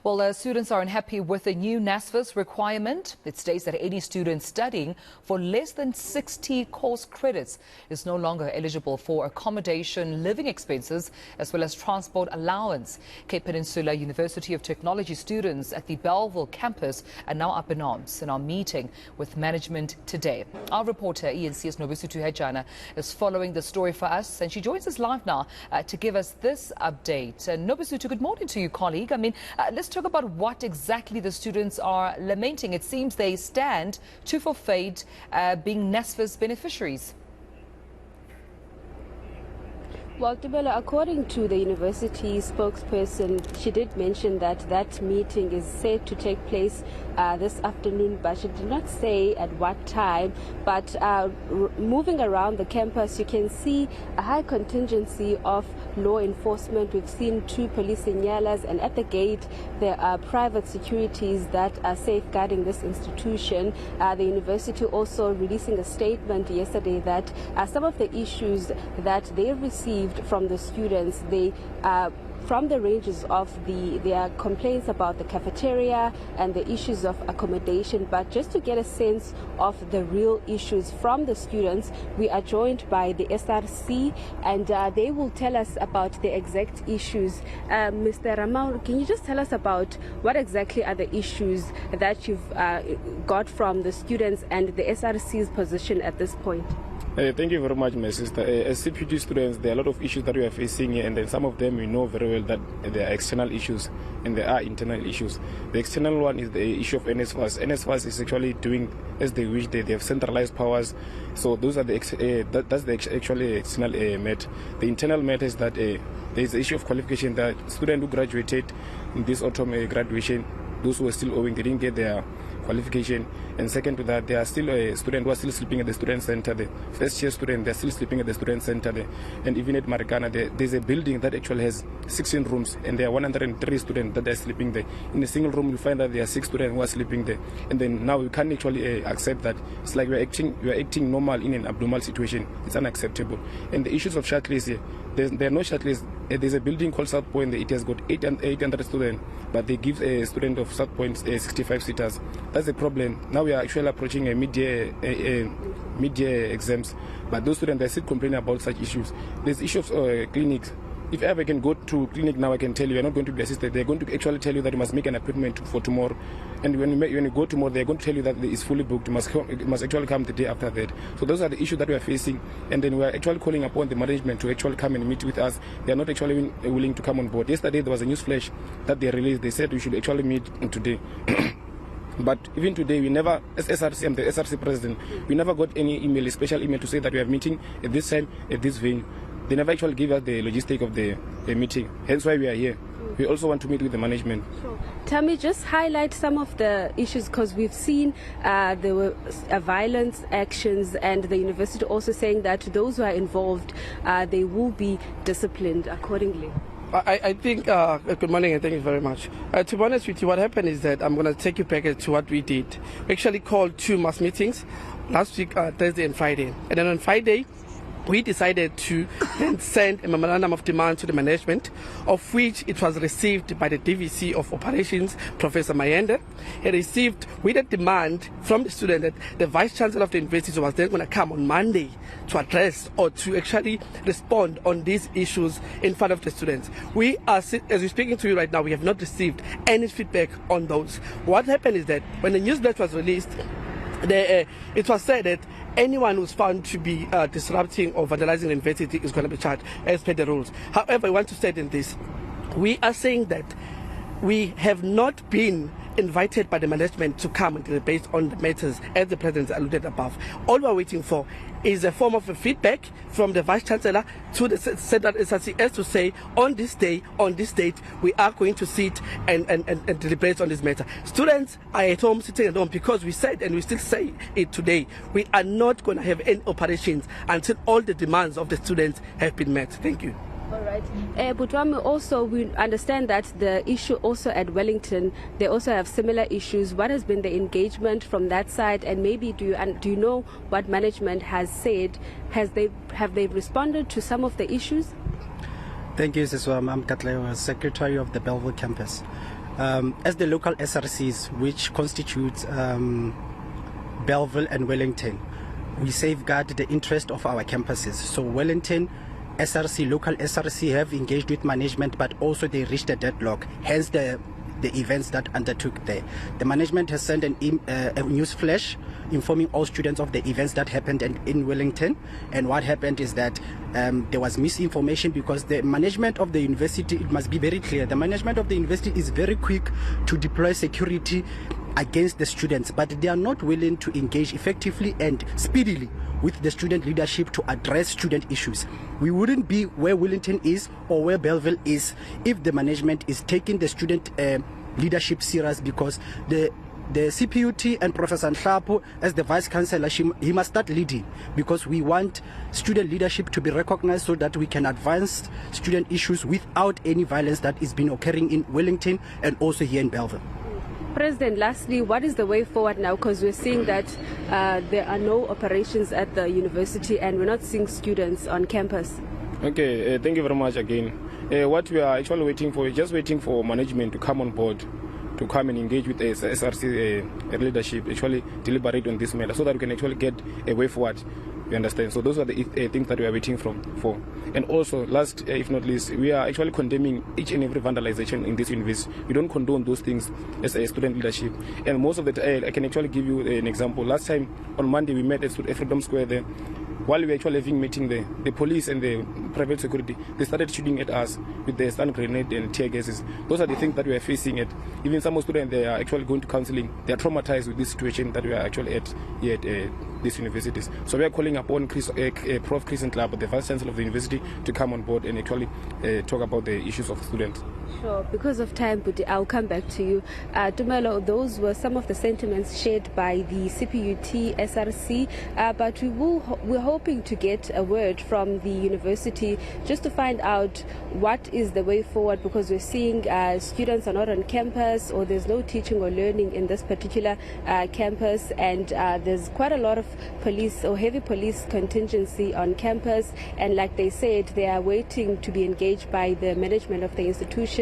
Well, students are unhappy with the new NSFAS requirement. It states that any student studying for less than 60 course credits is no longer eligible for accommodation, living expenses, as well as transport allowance. Cape Peninsula University of Technology students at the Bellville campus are now up in arms and are meeting with management today. Our reporter, eNCA's Nobesuthu Hejana, is following the story for us, and she joins us live now to give us this update. Nobesuthu, good morning to you, colleague. Let's talk about what exactly the students are lamenting. It seems they stand to forfeit being NSFAS beneficiaries. Well, Tubela, according to the university spokesperson, she did mention that that meeting is set to take place this afternoon, but she did not say at what time. But moving around the campus, you can see a high contingency of law enforcement. We've seen 2 police signalas, and at the gate there are private securities that are safeguarding this institution. The university also releasing a statement yesterday that some of the issues that they received from the students, they from the ranges of their complaints about the cafeteria and the issues of accommodation. But just to get a sense of the real issues from the students, we are joined by the SRC, and they will tell us about the exact issues. Mr. Ramau, can you just tell us about what exactly are the issues that you've got from the students and the SRC's position at this point? Thank you very much, my sister. As CPUT students, there are a lot of issues that we are facing here, and then some of them we know very well that there are external issues and there are internal issues. The external one is the issue of NSFAS. NSFAS is actually doing as they wish. They have centralized powers. So those are that's the actually external matter. The internal matter is that there is the issue of qualification. That students who graduated in this autumn graduation, those who are still owing, they didn't get their qualification. And second to that, there are still students who are still sleeping at the student center. The first year students, they're still sleeping at the student center. And even at Marikana, there's a building that actually has 16 rooms, and there are 103 students that are sleeping there. In a single room, you find that there are 6 students who are sleeping there. And then now you can't actually accept that. It's like you're acting normal in an abnormal situation. It's unacceptable. And the issues of shuttlers here, there are no shuttlers. There's a building called South Point. It has got 800 students, but they give a student of South Point 65 seaters. That's a problem. Now we are actually approaching a mid-year exams, but those students, they still complaining about such issues. There's issues of clinics. If ever I can go to clinic now, I can tell you you're not going to be assisted. They're going to actually tell you that you must make an appointment for tomorrow. And when you go tomorrow, they're going to tell you that it's fully booked. You must actually come the day after that. So those are the issues that we are facing. And then we are actually calling upon the management to actually come and meet with us. They are not actually willing to come on board. Yesterday, there was a news flash that they released. They said we should actually meet today. But even today, we never, as SRC, I'm the SRC president, we never got any email, a special email to say that we are meeting at this time, at this venue. They never actually give us the logistic of the meeting. Hence why we are here. We also want to meet with the management. Sure. Tell me, just highlight some of the issues, because we've seen there were violence actions, and the university also saying that those who are involved, they will be disciplined accordingly. I think, good morning and thank you very much. To be honest with you, what happened is that I'm going to take you back to what we did. We actually called 2 mass meetings last week, Thursday and Friday. And then on Friday, we decided to then send a memorandum of demand to the management, of which it was received by the DVC of Operations, Professor Mayende. He received with a demand from the student that the Vice Chancellor of the university was then going to come on Monday to address or to actually respond on these issues in front of the students. We are, as we're speaking to you right now, we have not received any feedback on those. What happened is that when the newsletter was released, it was said that anyone who's found to be disrupting or vandalizing the university is going to be charged as per the rules. However, I want to state in this, we are saying that we have not been invited by the management to come and debate on the matters as the president alluded above. All we're waiting for is a form of a feedback from the Vice Chancellor to the Central SRCS to say on this day, on this date, we are going to sit and deliberate on this matter. Students are at home, sitting at home, because we said, and we still say it today, we are not going to have any operations until all the demands of the students have been met. Thank you. All right. Butwami, also we understand that the issue also at Wellington, they also have similar issues. What has been the engagement from that side, and maybe do you know what management has said? Have they responded to some of the issues? Thank you, Siswam. I'm Katleo, Secretary of the Bellville campus. As the local SRCs, which constitutes Bellville and Wellington, we safeguard the interest of our campuses. So Wellington SRC, local SRC, have engaged with management, but also they reached a deadlock, hence the events that undertook there. The management has sent a news flash informing all students of the events that happened in Wellington. And what happened is that there was misinformation, because the management of the university, it must be very clear, the management of the university is very quick to deploy security against the students, but they are not willing to engage effectively and speedily with the student leadership to address student issues. We wouldn't be where Wellington is or where Bellville is if the management is taking the student leadership serious, because the CPUT and Professor Nhlapo, as the Vice Chancellor, he must start leading, because we want student leadership to be recognized so that we can advance student issues without any violence that is been occurring in Wellington and also here in Bellville. President, lastly, what is the way forward now? Because we're seeing that there are no operations at the university and we're not seeing students on campus. Okay, thank you very much again. What we are actually waiting for is just waiting for management to come on board, to come and engage with the SRC leadership, actually deliberate on this matter, so that we can actually get a way forward. You understand? So those are the things that we are waiting for. And also, last if not least, we are actually condemning each and every vandalization in this university. We don't condone those things as a student leadership. And most of the time, I can actually give you an example. Last time on Monday, we met at Freedom Square there. While we were actually having a meeting there, the police and the private security, they started shooting at us with the stun grenade and tear gases. Those are the things that we are facing at. Even some students, they are actually going to counseling. They are traumatized with this situation that we are actually at here at these universities. So we are calling upon Prof. Chris Nhlapo, the Vice Chancellor of the university, to come on board and actually talk about the issues of students. Sure. Because of time, Buti, I'll come back to you. Tumelo, those were some of the sentiments shared by the CPUT SRC, but we're hoping to get a word from the university just to find out what is the way forward, because we're seeing students are not on campus, or there's no teaching or learning in this particular campus, and there's quite a lot of police or heavy police contingency on campus, and like they said, they are waiting to be engaged by the management of the institution.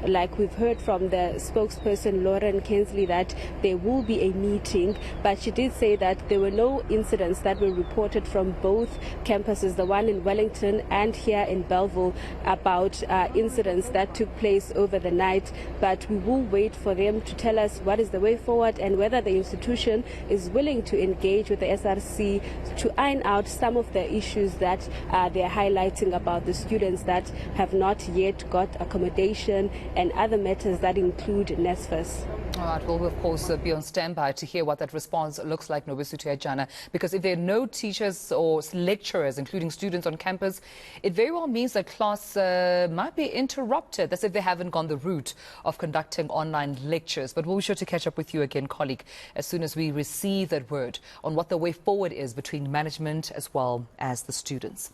Like we've heard from the spokesperson Lauren Kensley that there will be a meeting, but she did say that there were no incidents that were reported from both campuses, the one in Wellington and here in Bellville, about incidents that took place over the night. But we will wait for them to tell us what is the way forward and whether the institution is willing to engage with the SRC to iron out some of the issues that they are highlighting about the students that have not yet got accommodation and other matters that include NSFAS. All right, well, we'll of course be on standby to hear what that response looks like, Nobesuthu Hejana, because if there are no teachers or lecturers, including students on campus, it very well means that class might be interrupted. That's if they haven't gone the route of conducting online lectures. But we'll be sure to catch up with you again, colleague, as soon as we receive that word on what the way forward is between management as well as the students.